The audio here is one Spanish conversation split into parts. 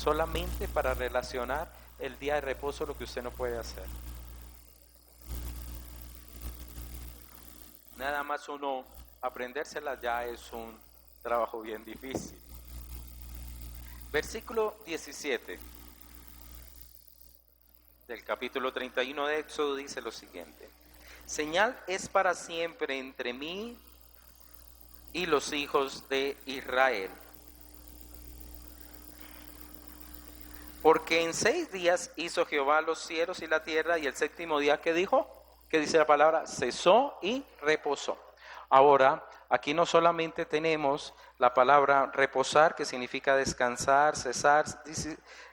solamente para relacionar el día de reposo, lo que usted no puede hacer. Nada más uno aprendérsela ya es un trabajo bien difícil. Versículo 17 del capítulo 31 de Éxodo dice lo siguiente: señal es para siempre entre mí y los hijos de Israel, porque en 6 días hizo Jehová los cielos y la tierra, y el séptimo día, ¿qué dijo? ¿Qué dice la palabra? Cesó y reposó. Ahora, aquí no solamente tenemos la palabra reposar, que significa descansar, cesar,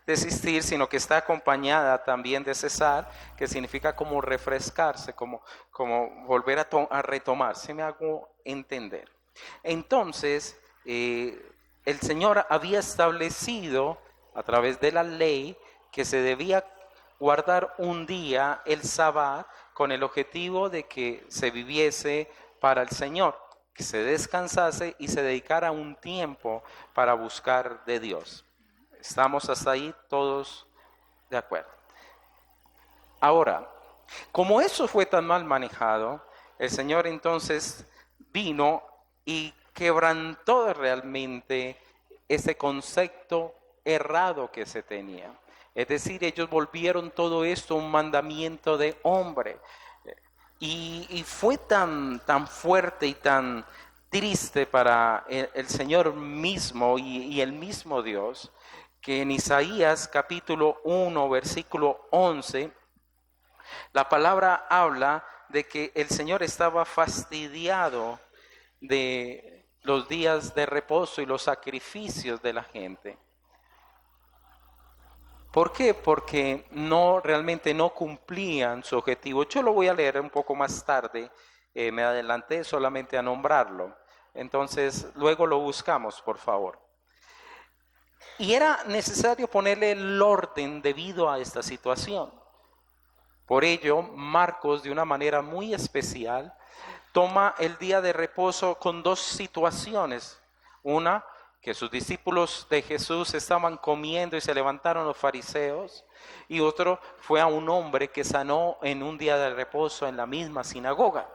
desistir, sino que está acompañada también de cesar, que significa como refrescarse, como volver a retomar. ¿Sí me hago entender? Entonces, el Señor había establecido a través de la ley que se debía guardar un día, el sábado, con el objetivo de que se viviese para el Señor, que se descansase y se dedicara un tiempo para buscar de Dios. ¿Estamos hasta ahí todos de acuerdo? Ahora, como eso fue tan mal manejado, el Señor entonces vino y quebrantó realmente ese concepto errado que se tenía. Es decir, ellos volvieron todo esto un mandamiento de hombre. Y fue tan fuerte y tan triste para el Señor mismo y el mismo Dios, que en Isaías capítulo 1, versículo 11, la palabra habla de que el Señor estaba fastidiado de los días de reposo y los sacrificios de la gente. ¿Por qué? Porque realmente no cumplían su objetivo. Yo lo voy a leer un poco más tarde, me adelanté solamente a nombrarlo. Entonces, luego lo buscamos, por favor. Y era necesario ponerle el orden debido a esta situación. Por ello, Marcos, de una manera muy especial, toma el día de reposo con 2 situaciones. Una, que sus discípulos de Jesús estaban comiendo y se levantaron los fariseos, y otro fue a un hombre que sanó en un día de reposo en la misma sinagoga.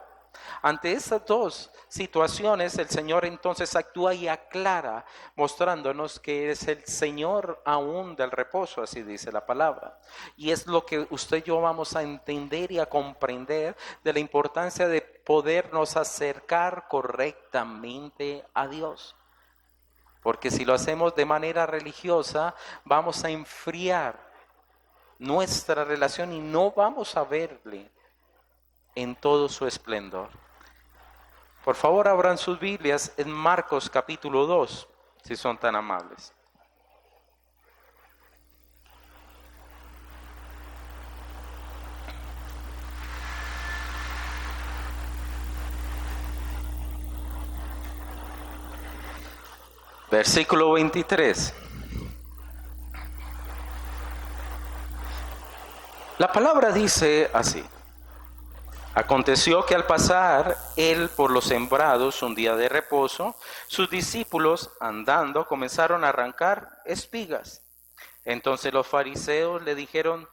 Ante estas 2 situaciones, el Señor entonces actúa y aclara, mostrándonos que es el Señor aún del reposo, así dice la palabra. Y es lo que usted y yo vamos a entender y a comprender de la importancia de podernos acercar correctamente a Dios. Porque si lo hacemos de manera religiosa, vamos a enfriar nuestra relación y no vamos a verle en todo su esplendor. Por favor, abran sus Biblias en Marcos capítulo 2, si son tan amables. Versículo 23. La palabra dice así: aconteció que al pasar él por los sembrados un día de reposo, sus discípulos andando comenzaron a arrancar espigas. Entonces los fariseos le dijeron: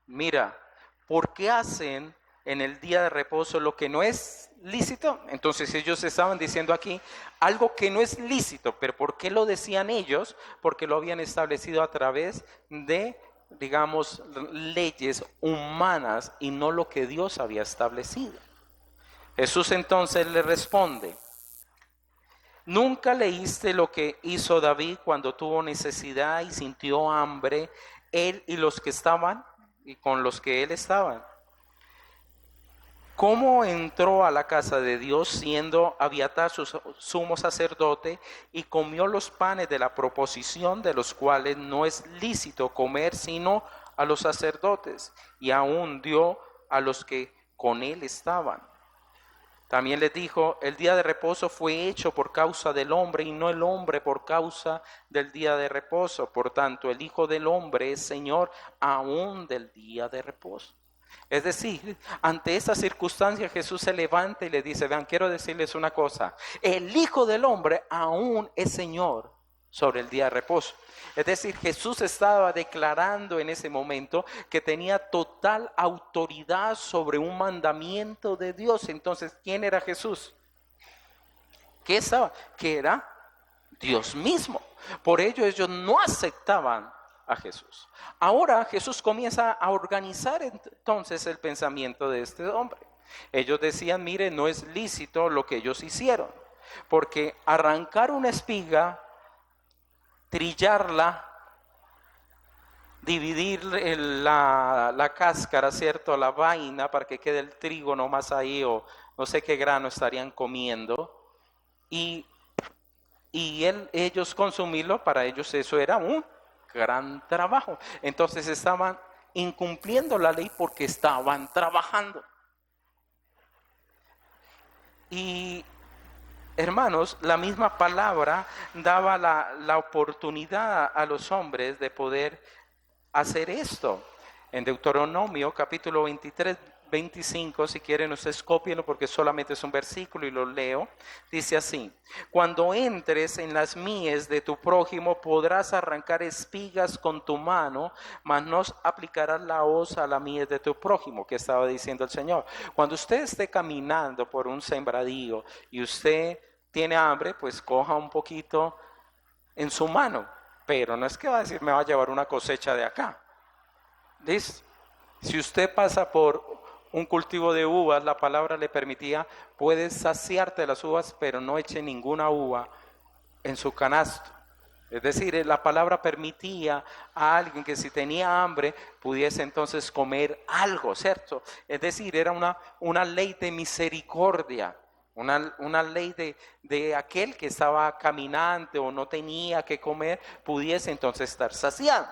mira, ¿por qué hacen en el día de reposo lo que no es lícito? Entonces ellos estaban diciendo aquí algo que no es lícito, pero ¿por qué lo decían ellos? Porque lo habían establecido a través de, digamos, leyes humanas y no lo que Dios había establecido. Jesús entonces le responde: ¿nunca leíste lo que hizo David cuando tuvo necesidad y sintió hambre, él y los que estaban y con los que él estaba? ¿Cómo entró a la casa de Dios siendo Abiatar su sumo sacerdote y comió los panes de la proposición, de los cuales no es lícito comer sino a los sacerdotes, y aún dio a los que con él estaban? También les dijo: el día de reposo fue hecho por causa del hombre y no el hombre por causa del día de reposo. Por tanto, el Hijo del Hombre es Señor aún del día de reposo. Es decir, ante esta circunstancia Jesús se levanta y le dice: vean, quiero decirles una cosa, el Hijo del Hombre aún es Señor sobre el día de reposo. Es decir, Jesús estaba declarando en ese momento que tenía total autoridad sobre un mandamiento de Dios. Entonces, ¿quién era Jesús? ¿Qué estaba? Que era Dios mismo. Por ello ellos no aceptaban a Jesús. Ahora Jesús comienza a organizar entonces el pensamiento de este hombre. Ellos decían, mire, no es lícito lo que ellos hicieron, porque arrancar una espiga, trillarla, dividir la cáscara, ¿cierto? La vaina para que quede el trigo nomás ahí, o no sé qué grano estarían comiendo, y ellos consumirlo, para ellos eso era un gran trabajo. Entonces estaban incumpliendo la ley porque estaban trabajando. Y hermanos, la misma palabra daba la oportunidad a los hombres de poder hacer esto. En Deuteronomio capítulo 23, 25, si quieren ustedes cópienlo porque solamente es un versículo y lo leo. Dice así: cuando entres en las mies de tu prójimo podrás arrancar espigas con tu mano, mas no aplicarás la hoz a la mies de tu prójimo. Que estaba diciendo el Señor: cuando usted esté caminando por un sembradío y usted tiene hambre, pues coja un poquito en su mano, pero no es que va a decir me va a llevar una cosecha de acá. ¿Listo? Si usted pasa por un cultivo de uvas, la palabra le permitía, puedes saciarte de las uvas, pero no eche ninguna uva en su canasto. Es decir, la palabra permitía a alguien que si tenía hambre pudiese entonces comer algo, ¿cierto? Es decir, era una ley de misericordia, una ley de aquel que estaba caminante o no tenía que comer, pudiese entonces estar saciado.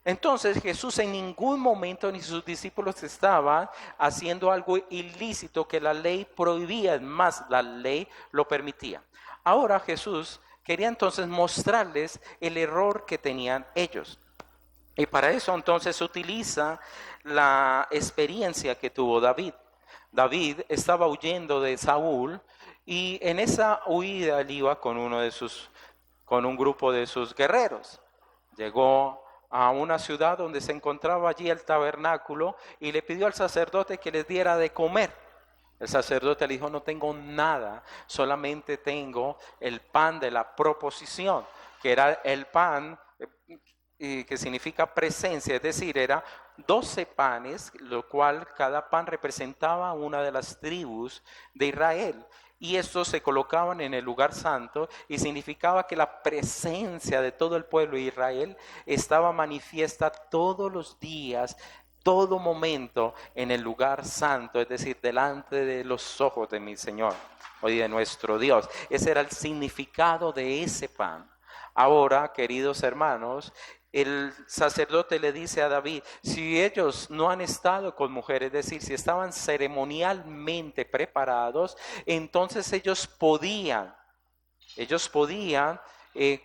Entonces Jesús en ningún momento ni sus discípulos estaban haciendo algo ilícito que la ley prohibía, es más, la ley lo permitía. Ahora Jesús quería entonces mostrarles el error que tenían ellos. Y para eso entonces utiliza la experiencia que tuvo David. David estaba huyendo de Saúl y en esa huida él iba con un grupo de sus guerreros. Llegó a una ciudad donde se encontraba allí el tabernáculo y le pidió al sacerdote que les diera de comer. El sacerdote le dijo: no tengo nada, solamente tengo el pan de la proposición, que era el pan que significa presencia, es decir, era 12 panes, lo cual cada pan representaba una de las tribus de Israel. Y estos se colocaban en el lugar santo y significaba que la presencia de todo el pueblo de Israel estaba manifiesta todos los días, todo momento en el lugar santo, es decir, delante de los ojos de mi Señor y de nuestro Dios. Ese era el significado de ese pan. Ahora, queridos hermanos, el sacerdote le dice a David: si ellos no han estado con mujeres, es decir, si estaban ceremonialmente preparados, entonces ellos podían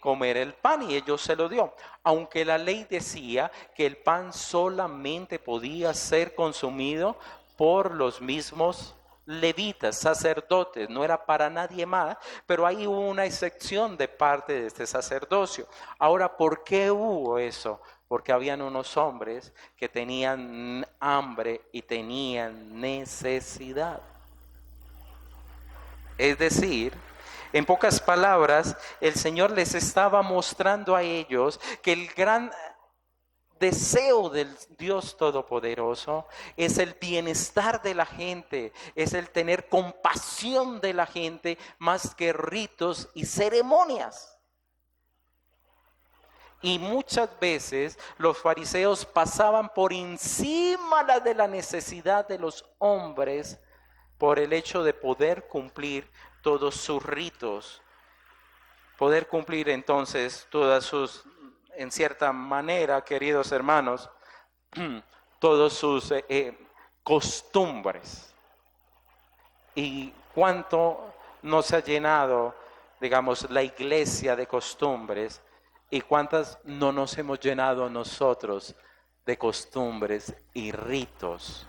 comer el pan, y ellos se lo dio. Aunque la ley decía que el pan solamente podía ser consumido por los mismos levitas, sacerdotes, no era para nadie más, pero ahí hubo una excepción de parte de este sacerdocio. Ahora, ¿por qué hubo eso? Porque habían unos hombres que tenían hambre y tenían necesidad. Es decir, en pocas palabras, el Señor les estaba mostrando a ellos que el gran deseo del Dios Todopoderoso es el bienestar de la gente, es el tener compasión de la gente más que ritos y ceremonias. Y muchas veces los fariseos pasaban por encima de la necesidad de los hombres por el hecho de poder cumplir todos sus ritos, poder cumplir entonces todas sus, en cierta manera, queridos hermanos, todas sus costumbres. Y cuánto nos ha llenado, digamos, la iglesia de costumbres, y cuántas no nos hemos llenado nosotros de costumbres y ritos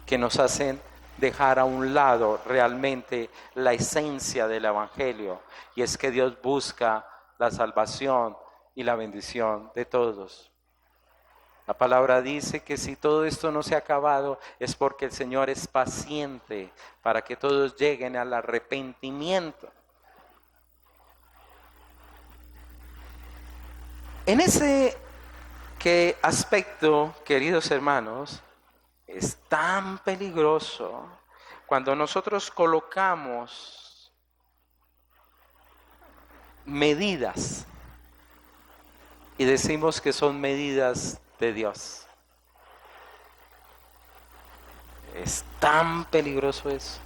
que nos hacen dejar a un lado realmente la esencia del evangelio, y es que Dios busca la salvación y la bendición de todos. La palabra dice que si todo esto no se ha acabado es porque el Señor es paciente para que todos lleguen al arrepentimiento. En ese aspecto, queridos hermanos, es tan peligroso cuando nosotros colocamos medidas y decimos que son medidas de Dios. Es tan peligroso eso.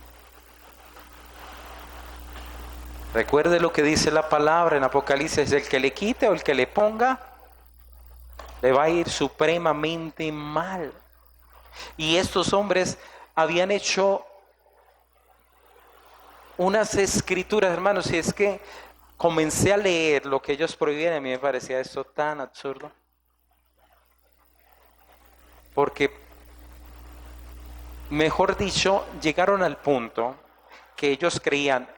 Recuerde lo que dice la palabra en Apocalipsis: el que le quite o el que le ponga, le va a ir supremamente mal. Y estos hombres habían hecho unas escrituras, hermanos, y es que comencé a leer lo que ellos prohibían y a mí me parecía esto tan absurdo. Porque, mejor dicho, llegaron al punto que ellos creían,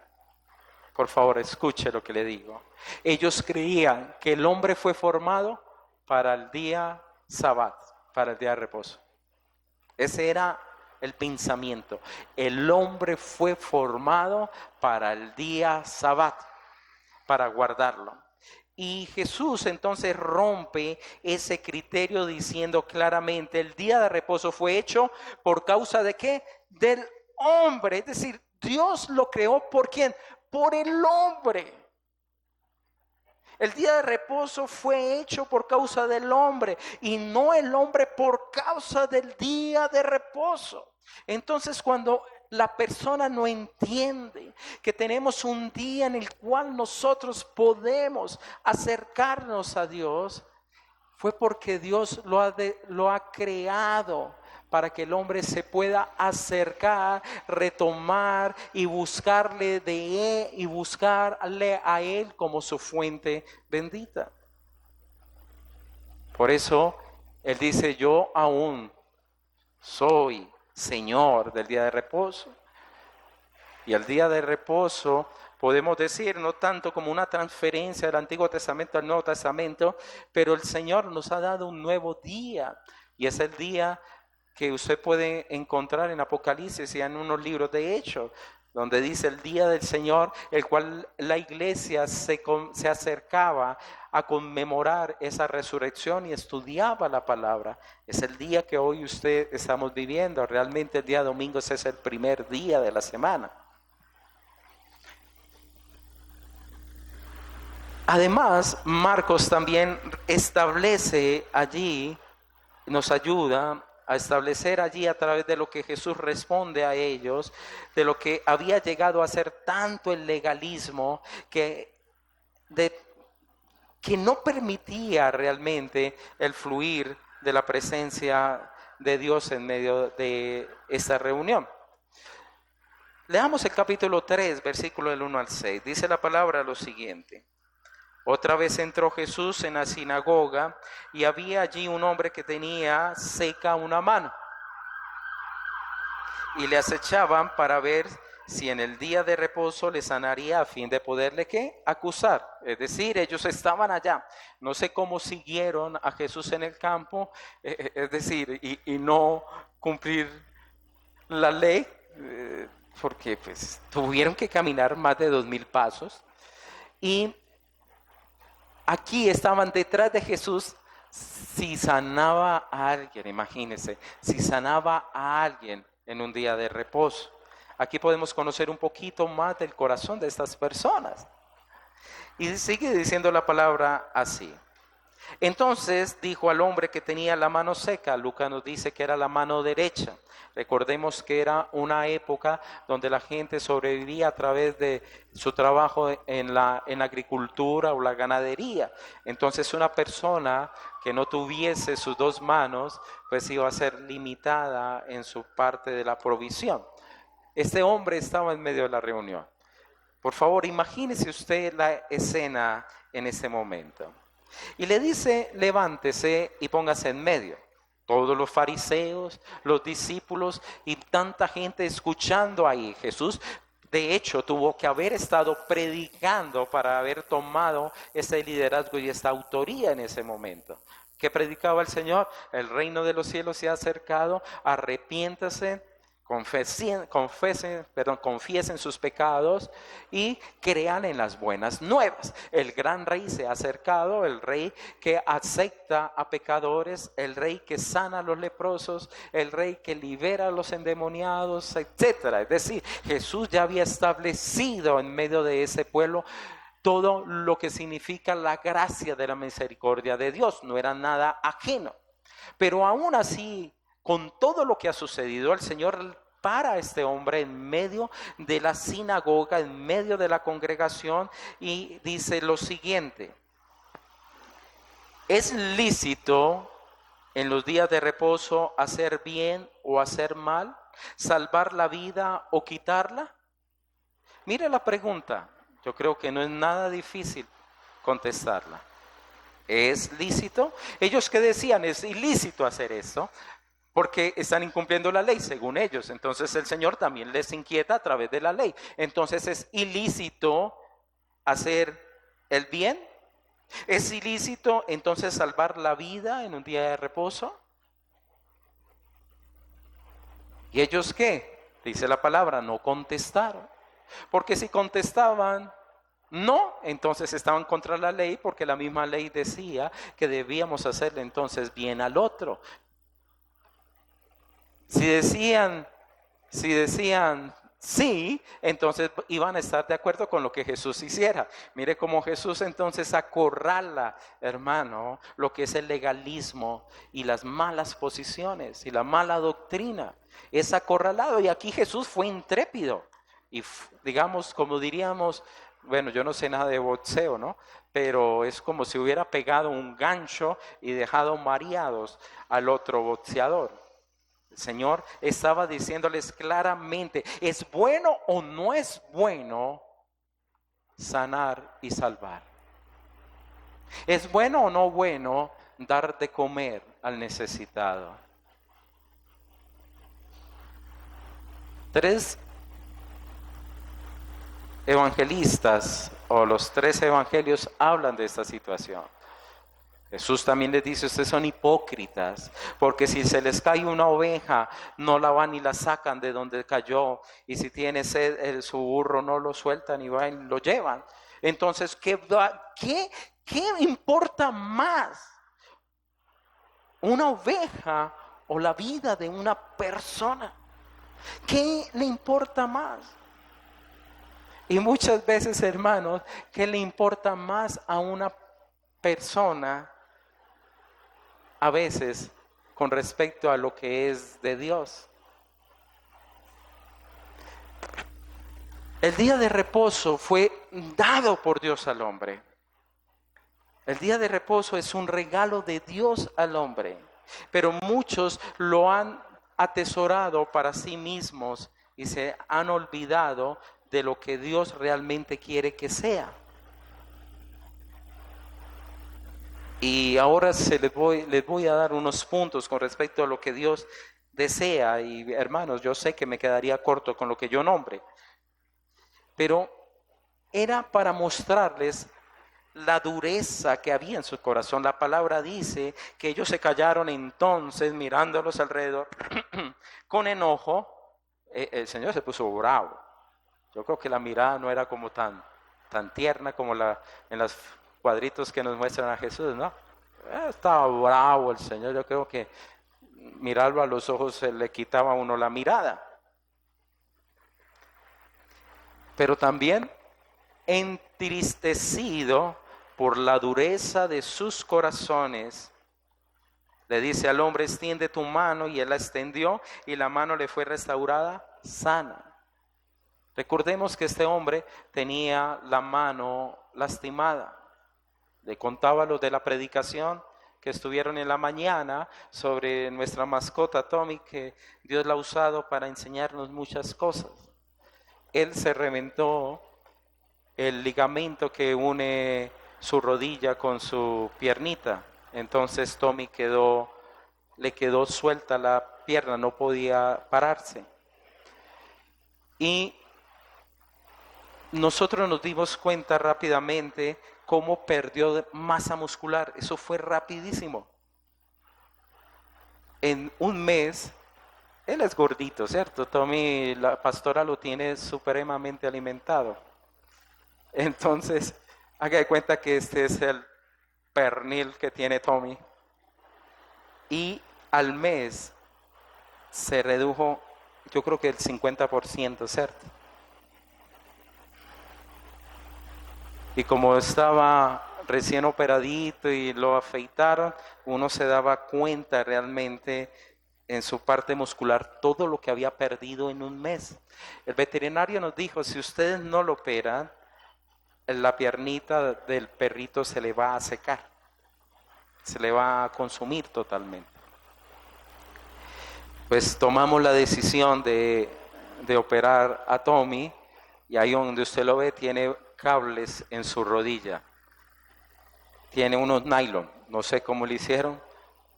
por favor, escuche lo que le digo. Ellos creían que el hombre fue formado para el día Sabbat, para el día de reposo. Ese era el pensamiento. El hombre fue formado para el día Sabbat, para guardarlo. Y Jesús entonces rompe ese criterio diciendo claramente: el día de reposo fue hecho por causa de ¿qué? Del hombre. Es decir, Dios lo creó ¿por quién? Por el hombre. El día de reposo fue hecho por causa del hombre y no el hombre por causa del día de reposo. Entonces, cuando la persona no entiende que tenemos un día en el cual nosotros podemos acercarnos a Dios, fue porque Dios lo ha creado para que el hombre se pueda acercar, retomar y buscarle de él y buscarle a él como su fuente bendita. Por eso él dice: yo aún soy Señor del día de reposo. Y el día de reposo podemos decir no tanto como una transferencia del Antiguo Testamento al Nuevo Testamento, pero el Señor nos ha dado un nuevo día, y es el día que usted puede encontrar en Apocalipsis y en unos libros de Hechos, donde dice el día del Señor, el cual la iglesia se acercaba a conmemorar esa resurrección y estudiaba la palabra. Es el día que hoy usted estamos viviendo. Realmente el día domingo ese es el primer día de la semana. Además, Marcos también establece allí, nos ayuda a establecer allí a través de lo que Jesús responde a ellos, de lo que había llegado a ser tanto el legalismo que no permitía realmente el fluir de la presencia de Dios en medio de esta reunión. Leamos el capítulo 3, versículo del 1 al 6. Dice la palabra lo siguiente: otra vez entró Jesús en la sinagoga y había allí un hombre que tenía seca una mano. Y le acechaban para ver si en el día de reposo le sanaría, a fin de poderle ¿qué? Acusar. Es decir, ellos estaban allá. No sé cómo siguieron a Jesús en el campo, es decir, y no cumplir la ley, porque pues tuvieron que caminar más de 2000 pasos. Y aquí estaban detrás de Jesús si sanaba a alguien, imagínense, si sanaba a alguien en un día de reposo. Aquí podemos conocer un poquito más del corazón de estas personas. Y sigue diciendo la palabra así: entonces dijo al hombre que tenía la mano seca. Lucas nos dice que era la mano derecha. Recordemos que era una época donde la gente sobrevivía a través de su trabajo en la agricultura o la ganadería. Entonces una persona que no tuviese sus dos manos, pues iba a ser limitada en su parte de la provisión. Este hombre estaba en medio de la reunión. Por favor, imagínese usted la escena en ese momento. Y le dice: levántese y póngase en medio. Todos los fariseos, los discípulos y tanta gente escuchando ahí. Jesús De hecho, tuvo que haber estado predicando para haber tomado ese liderazgo y esta autoría en ese momento. ¿Qué predicaba el Señor? El reino de los cielos se ha acercado, arrepiéntase, confiesen sus pecados y crean en las buenas nuevas. El gran rey se ha acercado, el rey que acepta a pecadores, el rey que sana a los leprosos, el rey que libera a los endemoniados, etcétera. Es decir, Jesús ya había establecido en medio de ese pueblo todo lo que significa la gracia de la misericordia de Dios. No era nada ajeno. Pero aún así, con todo lo que ha sucedido, el Señor para a este hombre en medio de la sinagoga, en medio de la congregación, y dice lo siguiente: ¿es lícito en los días de reposo hacer bien o hacer mal? ¿Salvar la vida o quitarla? Mire la pregunta, yo creo que no es nada difícil contestarla. ¿Es lícito? Ellos que decían, es ilícito hacer esto, porque están incumpliendo la ley según ellos. Entonces el Señor también les inquieta a través de la ley. Entonces, ¿es ilícito hacer el bien? ¿Es ilícito entonces salvar la vida en un día de reposo? ¿Y ellos qué? Dice la palabra, no contestaron. Porque si contestaban no, entonces estaban contra la ley, porque la misma ley decía que debíamos hacerle entonces bien al otro. Si decían sí, entonces iban a estar de acuerdo con lo que Jesús hiciera. Mire cómo Jesús entonces acorrala, hermano, lo que es el legalismo y las malas posiciones y la mala doctrina. Es acorralado, y aquí Jesús fue intrépido. Y digamos, como diríamos, bueno, yo no sé nada de boxeo, ¿no? Pero es como si hubiera pegado un gancho y dejado mareados al otro boxeador. El Señor estaba diciéndoles claramente, ¿es bueno o no es bueno sanar y salvar? ¿Es bueno o no bueno dar de comer al necesitado? Tres evangelistas o los tres evangelios hablan de esta situación. Jesús también les dice, ustedes son hipócritas, porque si se les cae una oveja, no la van y la sacan de donde cayó, y si tiene sed su burro, no lo sueltan y van y lo llevan. Entonces, ¿qué importa más? ¿Una oveja o la vida de una persona? ¿Qué le importa más? Y muchas veces, hermanos, ¿qué le importa más a una persona a veces con respecto a lo que es de Dios? El día de reposo fue dado por Dios al hombre. El día de reposo es un regalo de Dios al hombre, pero muchos lo han atesorado para sí mismos y se han olvidado de lo que Dios realmente quiere que sea. Y ahora les voy a dar unos puntos con respecto a lo que Dios desea. Y hermanos, yo sé que me quedaría corto con lo que yo nombre, pero era para mostrarles la dureza que había en su corazón. La palabra dice que ellos se callaron entonces mirándolos alrededor con enojo. El Señor se puso bravo. Yo creo que la mirada no era como tan tierna como en los cuadritos que nos muestran a Jesús, ¿no? Estaba bravo el Señor. Yo creo que mirarlo a los ojos se le quitaba a uno la mirada. Pero también entristecido por la dureza de sus corazones, le dice al hombre, extiende tu mano, y él la extendió y la mano le fue restaurada sana. Recordemos que este hombre tenía la mano lastimada. Le contaba lo de la predicación que estuvieron en la mañana sobre nuestra mascota Tommy, que Dios la ha usado para enseñarnos muchas cosas. Él se reventó el ligamento que une su rodilla con su piernita. Entonces Tommy le quedó suelta la pierna, no podía pararse. Y nosotros nos dimos cuenta rápidamente cómo perdió masa muscular. Eso fue rapidísimo. En un mes, él es gordito, ¿cierto? Tommy, la pastora lo tiene supremamente alimentado. Entonces, haga de cuenta que este es el pernil que tiene Tommy. Y al mes se redujo, yo creo que el 50%, ¿cierto? Y como estaba recién operadito y lo afeitaron, uno se daba cuenta realmente en su parte muscular todo lo que había perdido en un mes. El veterinario nos dijo, si ustedes no lo operan, la piernita del perrito se le va a secar, se le va a consumir totalmente. Pues tomamos la decisión de operar a Tommy, y ahí donde usted lo ve tiene cables en su rodilla, tiene unos nylon, no sé cómo lo hicieron,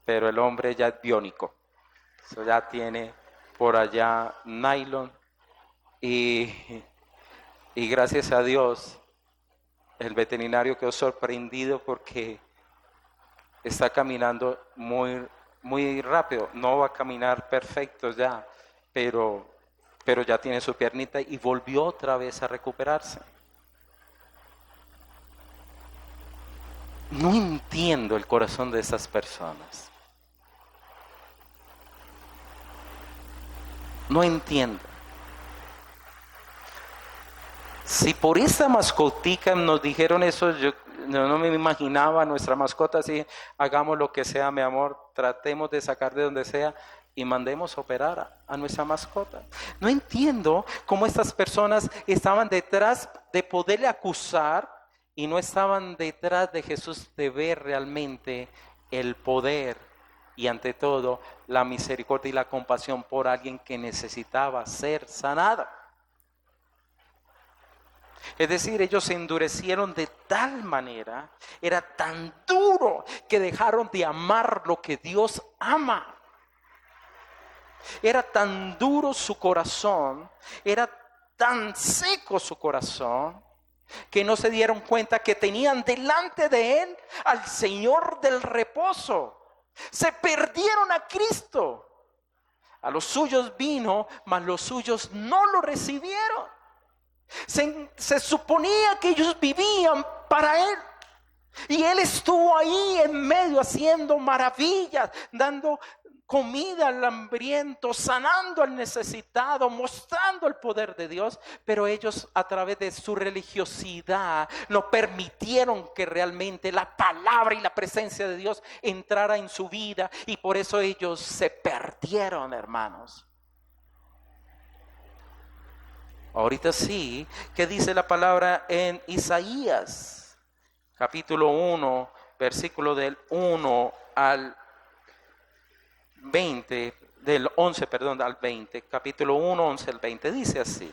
pero el hombre ya es biónico, eso ya tiene por allá nylon, y gracias a Dios el veterinario quedó sorprendido porque está caminando muy rápido, no va a caminar perfecto ya, pero ya tiene su piernita y volvió otra vez a recuperarse. No entiendo el corazón de esas personas. No entiendo. Si por esa mascotica nos dijeron eso, yo no me imaginaba nuestra mascota así, hagamos lo que sea, mi amor, tratemos de sacar de donde sea y mandemos a operar a nuestra mascota. No entiendo cómo estas personas estaban detrás de poderle acusar y no estaban detrás de Jesús, de ver realmente el poder y ante todo la misericordia y la compasión por alguien que necesitaba ser sanado. Es decir, ellos se endurecieron de tal manera, era tan duro que dejaron de amar lo que Dios ama. Era tan duro su corazón, era tan seco su corazón, que no se dieron cuenta que tenían delante de él al Señor del reposo. Se perdieron a Cristo. A los suyos vino, mas los suyos no lo recibieron. Se suponía que ellos vivían para él. Y él estuvo ahí en medio haciendo maravillas, dando comida al hambriento, sanando al necesitado, mostrando el poder de Dios. Pero ellos, a través de su religiosidad, no permitieron que realmente la palabra y la presencia de Dios entrara en su vida. Y por eso ellos se perdieron, hermanos. Ahorita sí, ¿qué dice la palabra en Isaías? Capítulo 1, versículo del 1 al 20, del 11, perdón, al 20, capítulo 1, 11 al 20, dice así.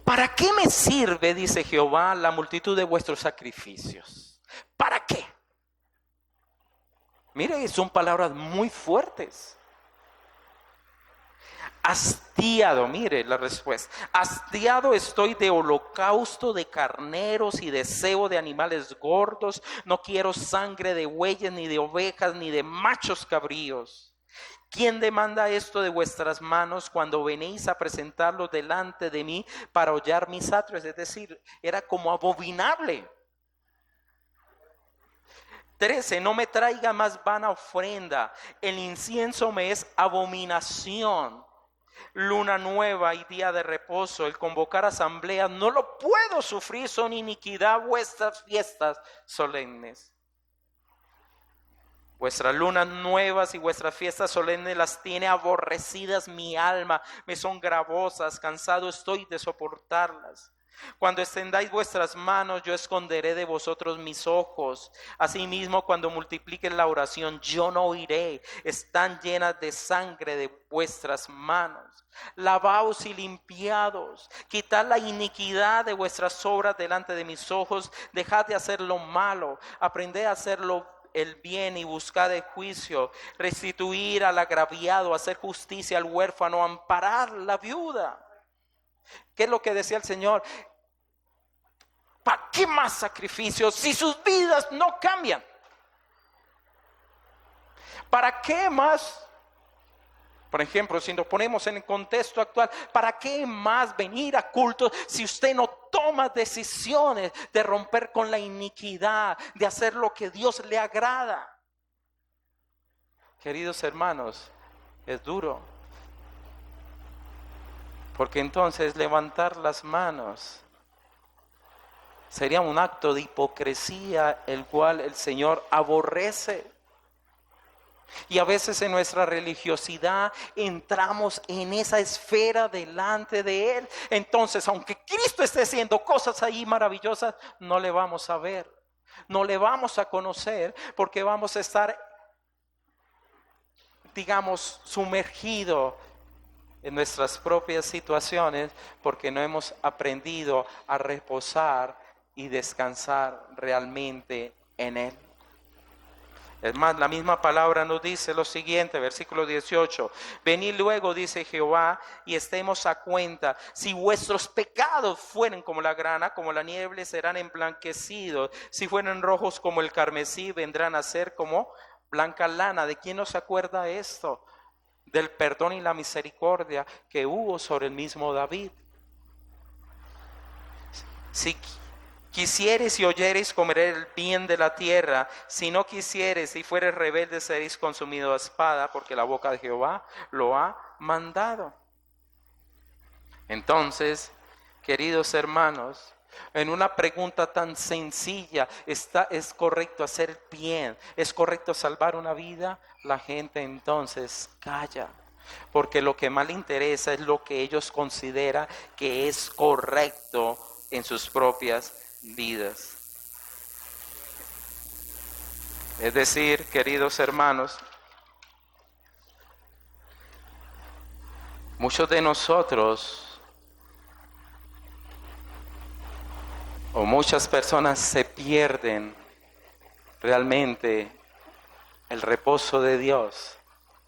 ¿Para qué me sirve, dice Jehová, la multitud de vuestros sacrificios? ¿Para qué? Mire, son palabras muy fuertes. Hastiado, mire la respuesta. Hastiado estoy de holocausto de carneros y de cebo de animales gordos. No quiero sangre de bueyes, ni de ovejas, ni de machos cabríos. ¿Quién demanda esto de vuestras manos cuando venís a presentarlo delante de mí para hollar mis atrios? Es decir, era como abominable. 13, no me traiga más vana ofrenda. El incienso me es abominación. Luna nueva y día de reposo, el convocar asamblea, no lo puedo sufrir, son iniquidad vuestras fiestas solemnes. Vuestras lunas nuevas y vuestras fiestas solemnes las tiene aborrecidas mi alma, me son gravosas, cansado estoy de soportarlas. Cuando extendáis vuestras manos, yo esconderé de vosotros mis ojos. Asimismo, cuando multipliquen la oración, yo no oiré. Están llenas de sangre de vuestras manos. Lavaos y limpiados. Quitad la iniquidad de vuestras obras delante de mis ojos. Dejad de hacer lo malo. Aprended a hacerlo el bien y buscad el juicio. Restituir al agraviado, hacer justicia al huérfano, amparar la viuda. ¿Qué es lo que decía el Señor? ¿Para qué más sacrificios si sus vidas no cambian? ¿Para qué más? Por ejemplo, si nos ponemos en el contexto actual, ¿para qué más venir a cultos si usted no toma decisiones de romper con la iniquidad, de hacer lo que Dios le agrada? Queridos hermanos, es duro, porque entonces levantar las manos sería un acto de hipocresía, el cual el Señor aborrece. Y a veces en nuestra religiosidad entramos en esa esfera delante de Él. Entonces, aunque Cristo esté haciendo cosas ahí maravillosas, no le vamos a ver, no le vamos a conocer, porque vamos a estar, digamos, sumergidos en nuestras propias situaciones, porque no hemos aprendido a reposar y descansar realmente en Él. Es más, la misma palabra nos dice lo siguiente, versículo 18. Venid luego, dice Jehová, y estemos a cuenta. Si vuestros pecados fueren como la grana, como la nieve, serán emblanquecidos. Si fueren rojos como el carmesí, vendrán a ser como blanca lana. ¿De quién nos acuerda esto? Del perdón y la misericordia que hubo sobre el mismo David. Si quisieres y oyeres, comeréis el bien de la tierra. Si no quisieres y fueres rebelde, seréis consumido a espada, porque la boca de Jehová lo ha mandado. Entonces, queridos hermanos, en una pregunta tan sencilla, ¿es correcto hacer bien? ¿Es correcto salvar una vida? La gente entonces calla, porque lo que más le interesa es lo que ellos consideran que es correcto en sus propias vidas. Es decir, queridos hermanos, muchos de nosotros o muchas personas se pierden realmente el reposo de Dios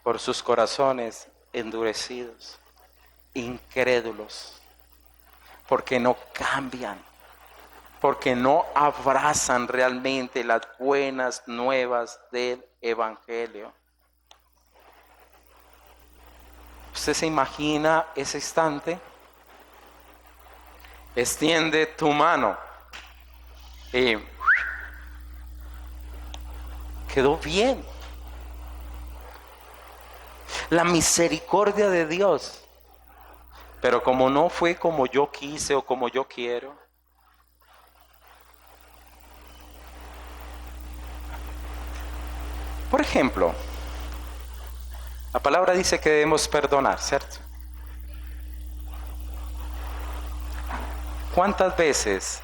por sus corazones endurecidos, incrédulos, porque no cambian, porque no abrazan realmente las buenas nuevas del Evangelio. ¿Usted se imagina ese instante? Extiende tu mano y quedó bien. La misericordia de Dios. Pero como no fue como yo quise o como yo quiero, por ejemplo, la palabra dice que debemos perdonar, ¿cierto? ¿Cuántas veces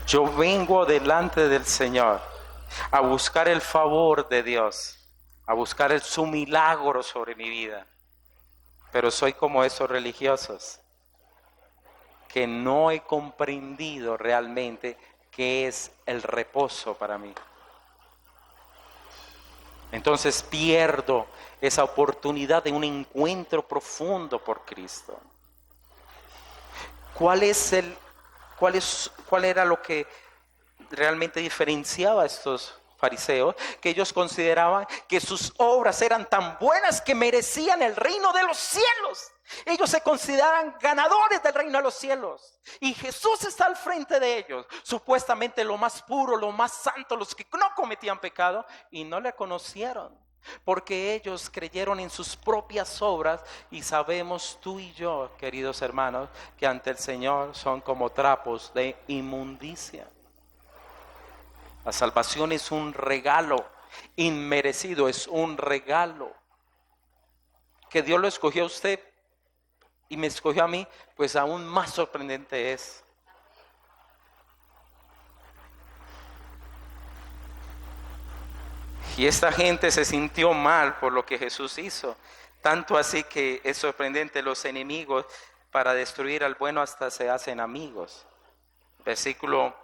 yo vengo delante del Señor a buscar el favor de Dios, a buscar su milagro sobre mi vida? Pero soy como esos religiosos que no he comprendido realmente qué es el reposo para mí. Entonces pierdo esa oportunidad de un encuentro profundo por Cristo. ¿Cuál era lo que realmente diferenciaba a estos fariseos? Que ellos consideraban que sus obras eran tan buenas que merecían el reino de los cielos. Ellos se consideraban ganadores del reino de los cielos. Y Jesús está al frente de ellos, supuestamente lo más puro, lo más santo, los que no cometían pecado, y no le conocieron, porque ellos creyeron en sus propias obras. Y sabemos tú y yo, queridos hermanos, que ante el Señor son como trapos de inmundicia. La salvación es un regalo inmerecido, es un regalo que Dios lo escogió a usted y me escogió a mí, pues aún más sorprendente es. Y esta gente se sintió mal por lo que Jesús hizo, tanto así que es sorprendente, los enemigos para destruir al bueno hasta se hacen amigos. Versículo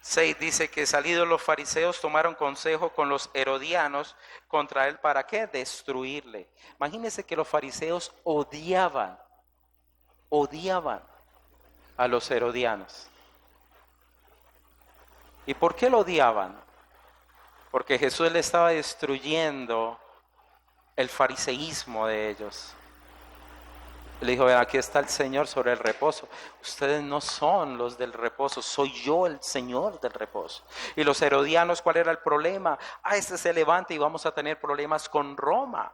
6 dice que salidos los fariseos tomaron consejo con los herodianos contra él. ¿Para qué? Destruirle. Imagínense que los fariseos odiaban odiaban a los herodianos. ¿Y por qué lo odiaban? Porque Jesús le estaba destruyendo el fariseísmo de ellos. Le dijo: aquí está el Señor sobre el reposo. Ustedes no son los del reposo, soy yo el Señor del reposo. Y los herodianos, ¿cuál era el problema? Este se levanta y vamos a tener problemas con Roma.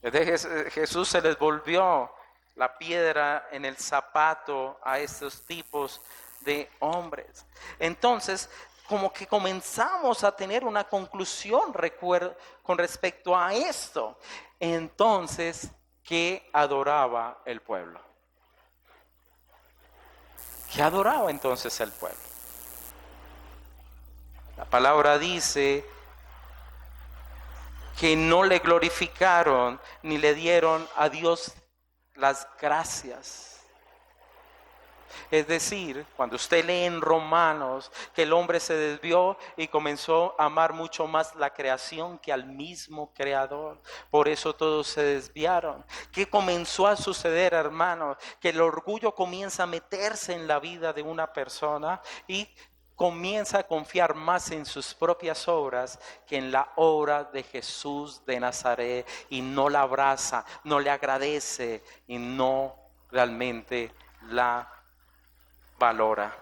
Desde Jesús se les volvió la piedra en el zapato a estos tipos de hombres. Entonces, como que comenzamos a tener una conclusión con respecto a esto. Entonces, ¿qué adoraba el pueblo? ¿Qué adoraba entonces el pueblo? La palabra dice que no le glorificaron ni le dieron a Dios las gracias. Es decir, cuando usted lee en Romanos que el hombre se desvió y comenzó a amar mucho más la creación que al mismo creador. Por eso todos se desviaron. ¿Qué comenzó a suceder, hermanos? Que el orgullo comienza a meterse en la vida de una persona y comienza a confiar más en sus propias obras que en la obra de Jesús de Nazaret, y no la abraza, no le agradece y no realmente la valora.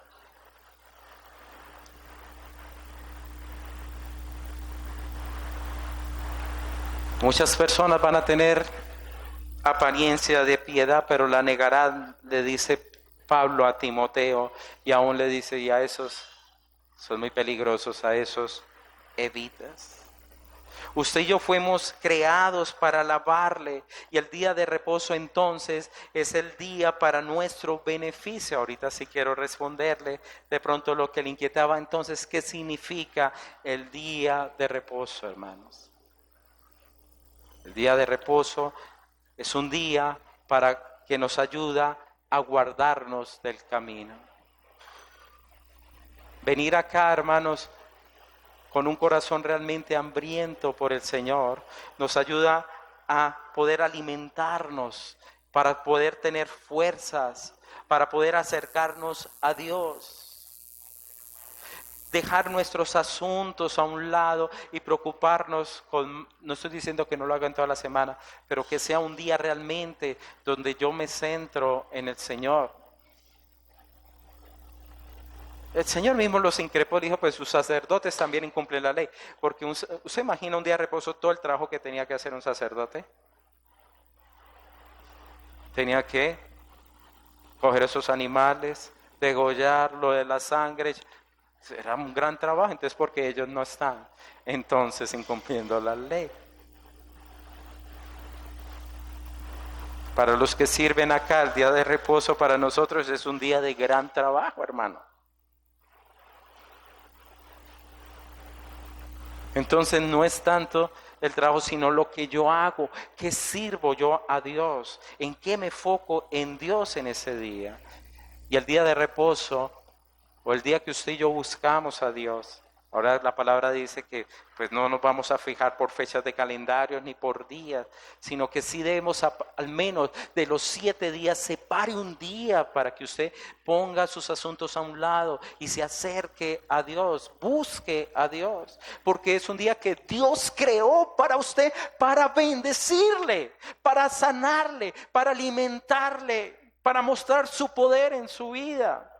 Muchas personas van a tener apariencia de piedad, pero la negarán, le dice Pablo a Timoteo, y aún le dice: y a esos son muy peligrosos, a esos evitas. Usted y yo fuimos creados para alabarle, y el día de reposo entonces es el día para nuestro beneficio. Ahorita sí quiero responderle de pronto lo que le inquietaba entonces: ¿qué significa el día de reposo, hermanos? El día de reposo es un día para que nos ayuda a guardarnos del camino. Venir acá, hermanos, con un corazón realmente hambriento por el Señor, nos ayuda a poder alimentarnos, para poder tener fuerzas, para poder acercarnos a Dios. Dejar nuestros asuntos a un lado y preocuparnos con, no estoy diciendo que no lo hagan toda la semana, pero que sea un día realmente donde yo me centro en el Señor. El Señor mismo los increpó, dijo: pues sus sacerdotes también incumplen la ley. Porque ¿usted imagina un día de reposo todo el trabajo que tenía que hacer un sacerdote? Tenía que coger esos animales, degollarlo de la sangre. Era un gran trabajo. Entonces, porque ellos no están entonces incumpliendo la ley. Para los que sirven acá, el día de reposo para nosotros es un día de gran trabajo, hermano. Entonces no es tanto el trabajo, sino lo que yo hago. ¿Qué sirvo yo a Dios? ¿En qué me foco en Dios en ese día? Y el día de reposo, o el día que usted y yo buscamos a Dios, ahora la palabra dice que pues no nos vamos a fijar por fechas de calendario ni por días, sino que sí debemos al menos de los 7 días separe un día para que usted ponga sus asuntos a un lado y se acerque a Dios, busque a Dios, porque es un día que Dios creó para usted, para bendecirle, para sanarle, para alimentarle, para mostrar su poder en su vida.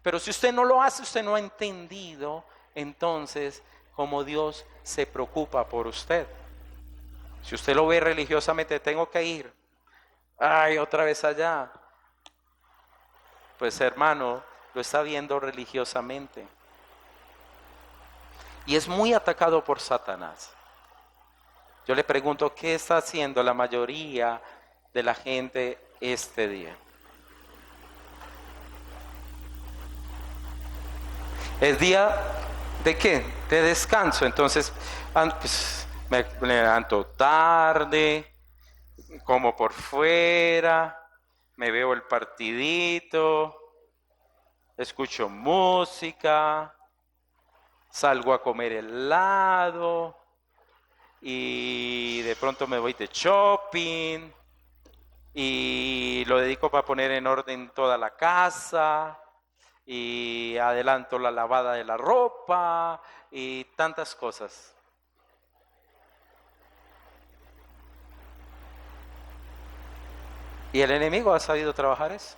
Pero si usted no lo hace, usted no ha entendido entonces cómo Dios se preocupa por usted. Si usted lo ve religiosamente: tengo que ir, ay, otra vez allá, pues hermano, lo está viendo religiosamente. Y es muy atacado por Satanás. Yo le pregunto: ¿qué está haciendo la mayoría de la gente este día? ¿Es día de qué? De descanso. Entonces, pues, me levanto tarde, como por fuera, me veo el partidito, escucho música, salgo a comer helado y de pronto me voy de shopping. y lo dedico para poner en orden toda la casa y adelanto la lavada de la ropa y tantas cosas. Y el enemigo ha sabido trabajar eso.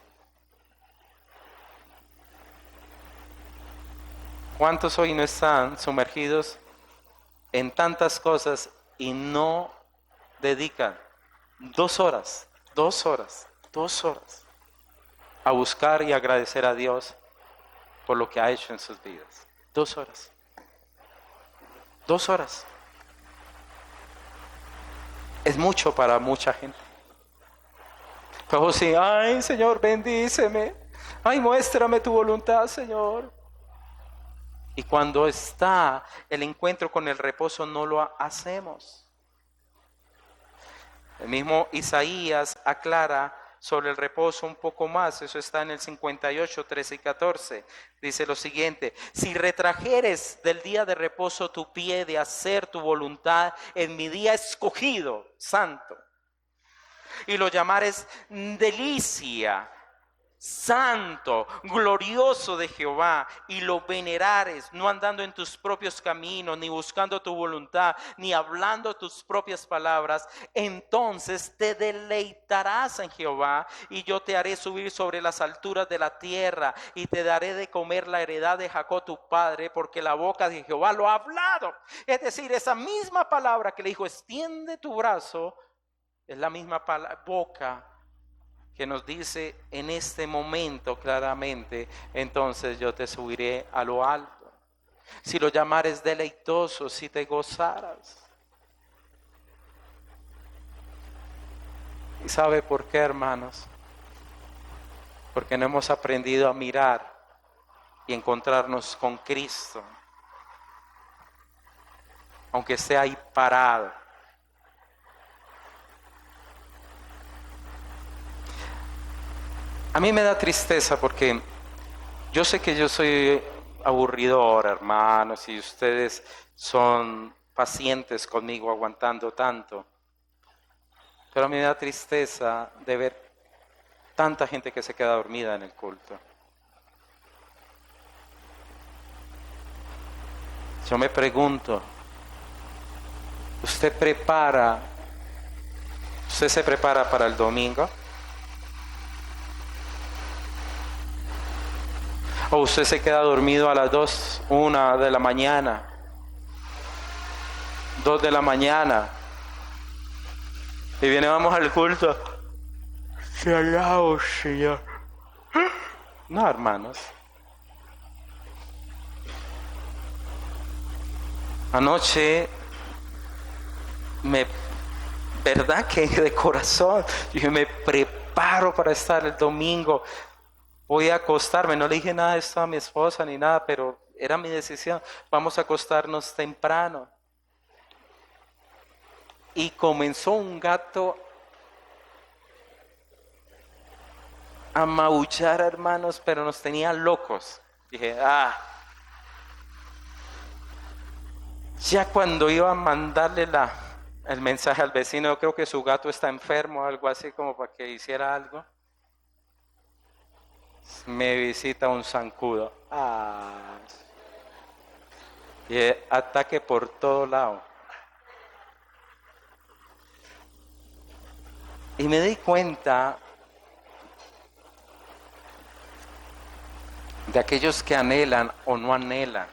¿Cuántos hoy no están sumergidos en tantas cosas y no dedican 2 horas, 2 horas, 2 horas a buscar y agradecer a Dios por lo que ha hecho en sus vidas? 2 horas. 2 horas. Es mucho para mucha gente. Pero sí, ay Señor, bendíceme. Ay, muéstrame tu voluntad, Señor. Y cuando está el encuentro con el reposo, no lo hacemos. El mismo Isaías aclara sobre el reposo un poco más. Eso está en el 58, 13 y 14. Dice lo siguiente: si retrajeres del día de reposo tu pie de hacer tu voluntad en mi día escogido, santo, y lo llamares delicia, santo, glorioso de Jehová, y lo venerares, no andando en tus propios caminos, ni buscando tu voluntad, ni hablando tus propias palabras, entonces te deleitarás en Jehová, y yo te haré subir sobre las alturas de la tierra, y te daré de comer la heredad de Jacob tu padre, porque la boca de Jehová lo ha hablado. Es decir, esa misma palabra que le dijo, extiende tu brazo, es la misma boca que nos dice en este momento claramente, entonces yo te subiré a lo alto. Si lo llamares deleitoso, si te gozaras. ¿Y sabe por qué, hermanos? Porque no hemos aprendido a mirar y encontrarnos con Cristo, aunque esté ahí parado. A mí me da tristeza porque yo sé que yo soy aburridor, hermanos, y ustedes son pacientes conmigo aguantando tanto. Pero a mí me da tristeza de ver tanta gente que se queda dormida en el culto. Yo me pregunto, ¿usted se prepara para el domingo? ¿O usted se queda dormido a las 2, 1 de la mañana, 2 de la mañana? Y viene, vamos al culto. Te alabo, Señor. No, hermanos. Anoche verdad que de corazón, yo me preparo para estar el domingo. Voy a acostarme, no le dije nada de esto a mi esposa ni nada, pero era mi decisión. Vamos a acostarnos temprano. Y comenzó un gato a maullar, hermanos, pero nos tenía locos. Dije, ya cuando iba a mandarle el mensaje al vecino, yo creo que su gato está enfermo, algo así como para que hiciera algo. Me visita un zancudo. Y ataque por todo lado. Y me di cuenta de aquellos que anhelan o no anhelan.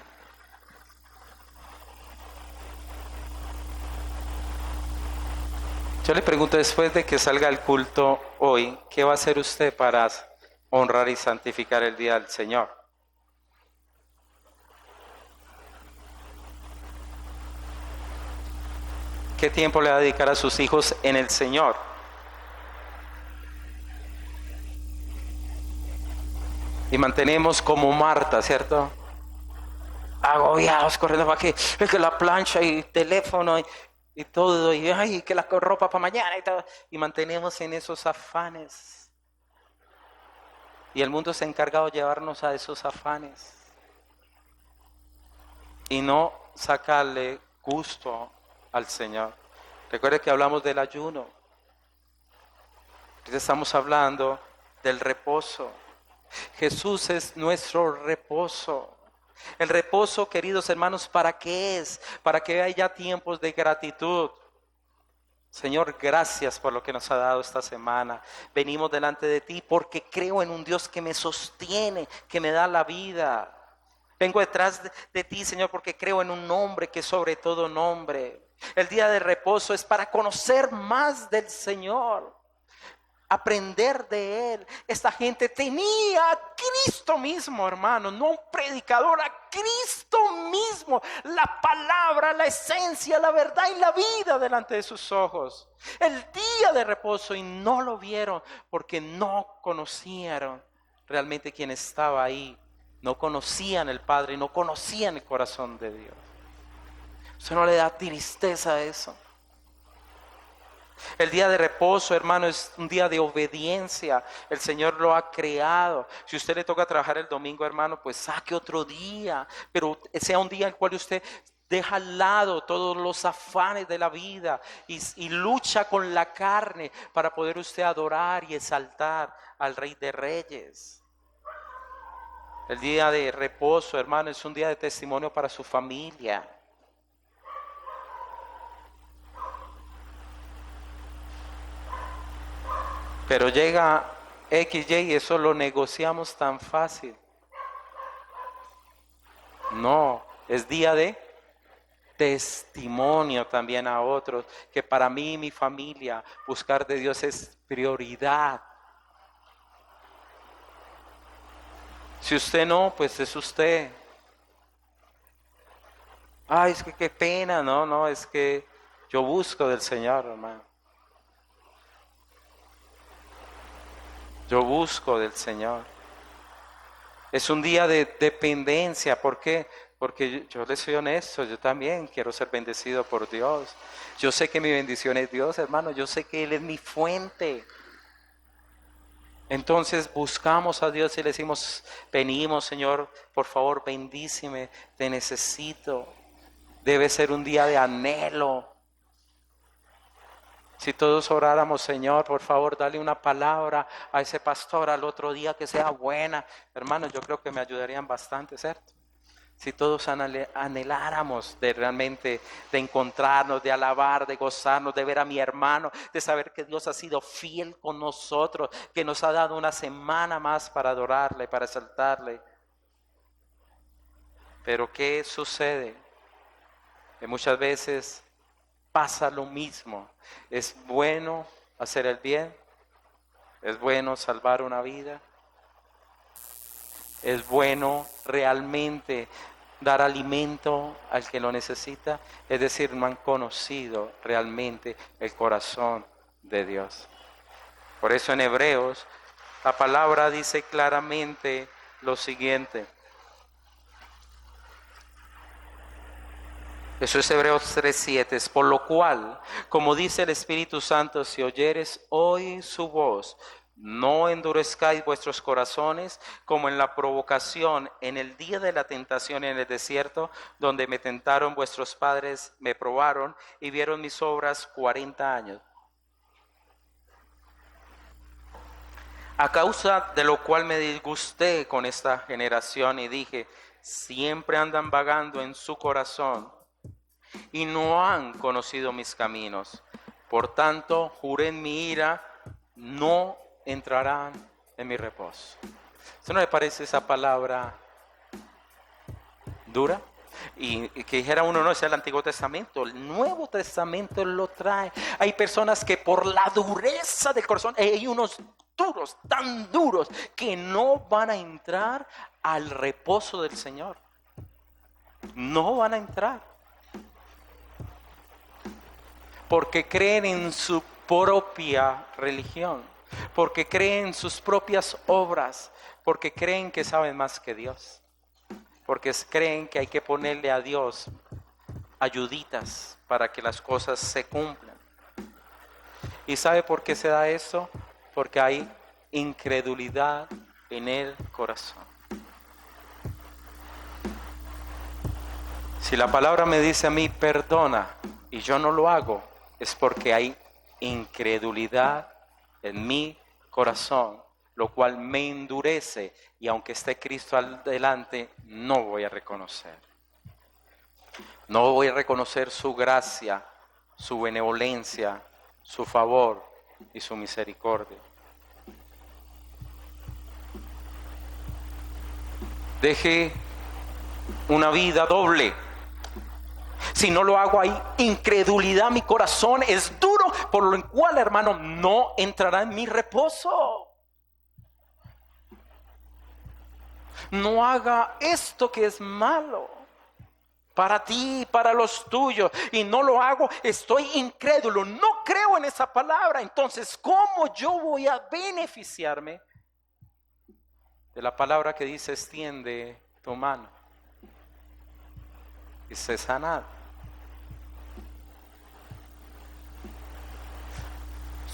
Yo le pregunto, después de que salga el culto hoy, ¿qué va a hacer usted para honrar y santificar el día del Señor? ¿Qué tiempo le va a dedicar a sus hijos en el Señor? Y mantenemos como Marta, ¿cierto? Agobiados, corriendo para aquí, es que la plancha y teléfono y todo, y ay, que la ropa para mañana y todo. Y mantenemos en esos afanes. Y el mundo se ha encargado de llevarnos a esos afanes. Y no sacarle gusto al Señor. Recuerde que hablamos del ayuno. Estamos hablando del reposo. Jesús es nuestro reposo. El reposo, queridos hermanos, ¿para qué es? Para que haya tiempos de gratitud. Señor, gracias por lo que nos ha dado esta semana. Venimos delante de ti porque creo en un Dios que me sostiene, que me da la vida. Vengo detrás de ti, Señor, porque creo en un nombre que es sobre todo nombre. El día de reposo es para conocer más del Señor, aprender de Él. Esta gente tenía a Cristo mismo, hermano, no un predicador, a Cristo mismo, la palabra, la esencia, la verdad y la vida delante de sus ojos. El día de reposo, y no lo vieron porque no conocieron realmente quién estaba ahí. No conocían el Padre, no conocían el corazón de Dios. ¿Usted no le da tristeza a eso? El día de reposo, hermano, es un día de obediencia. El Señor lo ha creado. Si usted le toca trabajar el domingo, hermano, pues saque otro día. Pero sea un día en el cual usted deja al lado todos los afanes de la vida y lucha con la carne para poder usted adorar y exaltar al Rey de Reyes. El día de reposo, hermano, es un día de testimonio para su familia. Pero llega XY y eso lo negociamos tan fácil. No, es día de testimonio también a otros, que para mí y mi familia buscar de Dios es prioridad. Si usted no, pues es usted. Ay, es que qué pena, no, es que yo busco del Señor, hermano. Yo busco del Señor. Es un día de dependencia. ¿Por qué? Porque yo les soy honesto, yo también quiero ser bendecido por Dios. Yo sé que mi bendición es Dios, hermano. Yo sé que Él es mi fuente. Entonces buscamos a Dios y le decimos, venimos, Señor, por favor, bendíceme, te necesito. Debe ser un día de anhelo. Si todos oráramos, Señor, por favor, dale una palabra a ese pastor al otro día que sea buena. Hermanos, yo creo que me ayudarían bastante, ¿cierto? Si todos anheláramos de realmente, de encontrarnos, de alabar, de gozarnos, de ver a mi hermano, de saber que Dios ha sido fiel con nosotros, que nos ha dado una semana más para adorarle, para exaltarle. Pero ¿qué sucede? Que muchas veces pasa lo mismo. Es bueno hacer el bien, es bueno salvar una vida, es bueno realmente dar alimento al que lo necesita, es decir, no han conocido realmente el corazón de Dios. Por eso en Hebreos la palabra dice claramente lo siguiente. Eso es Hebreos 3:7, por lo cual, como dice el Espíritu Santo, si oyeres hoy su voz, no endurezcáis vuestros corazones como en la provocación en el día de la tentación en el desierto, donde me tentaron vuestros padres, me probaron y vieron mis obras 40 años. A causa de lo cual me disgusté con esta generación y dije, siempre andan vagando en su corazón y no han conocido mis caminos. Por tanto, juré en mi ira, no entrarán en mi reposo. ¿Eso no le parece esa palabra dura? Y que dijera uno, no, ese es el Antiguo Testamento. El Nuevo Testamento lo trae. Hay personas que por la dureza del corazón, hay unos duros, tan duros, que no van a entrar al reposo del Señor. No van a entrar. Porque creen en su propia religión, porque creen en sus propias obras, porque creen que saben más que Dios, porque creen que hay que ponerle a Dios ayuditas para que las cosas se cumplan. ¿Y sabe por qué se da eso? Porque hay incredulidad en el corazón. Si la palabra me dice a mí, perdona, y yo no lo hago, es porque hay incredulidad en mi corazón, lo cual me endurece, y aunque esté Cristo adelante, no voy a reconocer. No voy a reconocer su gracia, su benevolencia, su favor y su misericordia. Deje una vida doble. Si no lo hago, hay incredulidad, mi corazón es duro, por lo cual, hermano, no entrará en mi reposo. No haga esto que es malo para ti, para los tuyos, y no lo hago, estoy incrédulo, no creo en esa palabra. Entonces, ¿cómo yo voy a beneficiarme de la palabra que dice extiende tu mano y sé sanado?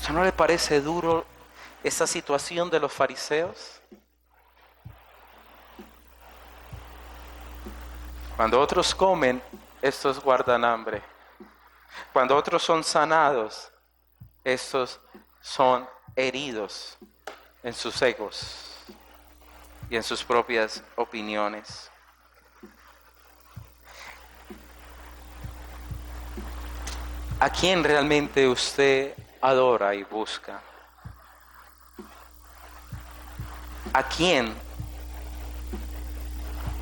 ¿Eso no le parece duro esa situación de los fariseos? Cuando otros comen, estos guardan hambre. Cuando otros son sanados, estos son heridos en sus egos y en sus propias opiniones. ¿A quién realmente usted adora y busca? ¿A quién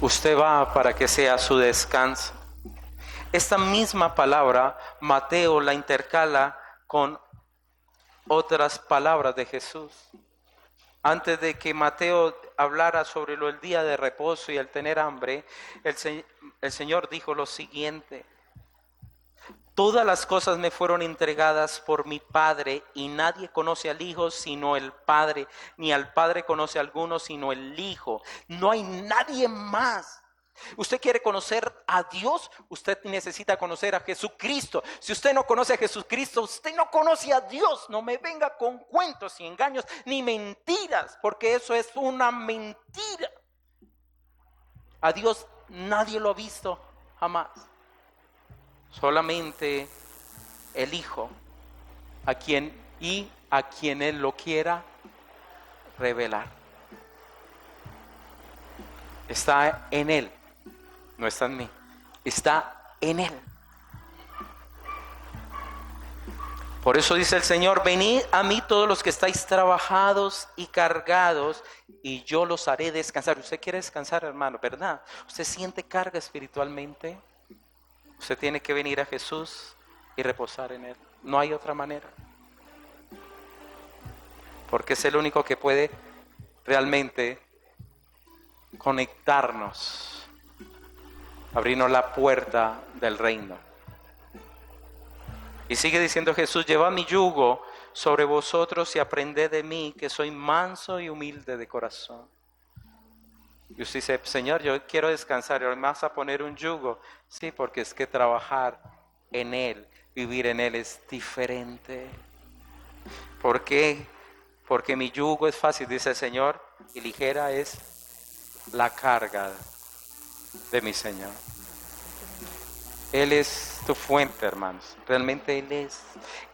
usted va para que sea su descanso? Esta misma palabra Mateo la intercala con otras palabras de Jesús. Antes de que Mateo hablara sobre el día de reposo y el tener hambre, el Señor dijo lo siguiente: todas las cosas me fueron entregadas por mi Padre, y nadie conoce al Hijo sino el Padre, ni al Padre conoce a alguno sino el Hijo. No hay nadie más. Usted quiere conocer a Dios, usted necesita conocer a Jesucristo. Si usted no conoce a Jesucristo, usted no conoce a Dios. No me venga con cuentos y engaños ni mentiras, porque eso es una mentira. A Dios nadie lo ha visto jamás. Solamente el Hijo, a quien Él lo quiera revelar. Está en Él, no está en mí, está en Él. Por eso dice el Señor: venid a mí todos los que estáis trabajados y cargados, y yo los haré descansar. Usted quiere descansar, hermano, ¿verdad? Usted siente carga espiritualmente. Usted tiene que venir a Jesús y reposar en Él. No hay otra manera. Porque es el único que puede realmente conectarnos, abrirnos la puerta del reino. Y sigue diciendo Jesús: llevad mi yugo sobre vosotros y aprended de mí, que soy manso y humilde de corazón. Y usted dice: Señor, yo quiero descansar, ¿y me vas a poner un yugo? Sí, porque es que trabajar en Él, vivir en Él es diferente. ¿Por qué? Porque mi yugo es fácil, dice el Señor, y ligera es la carga de mi Señor. Él es tu fuente, hermanos. Realmente Él es.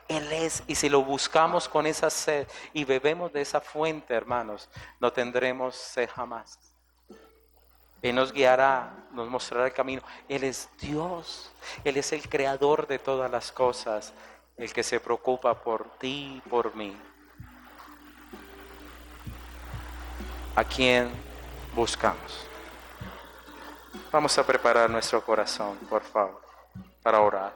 Él es. Y si lo buscamos con esa sed y bebemos de esa fuente, hermanos, no tendremos sed jamás. Él nos guiará, nos mostrará el camino. Él es Dios. Él es el creador de todas las cosas, el que se preocupa por ti y por mí. ¿A quién buscamos? Vamos a preparar nuestro corazón, por favor, para orar.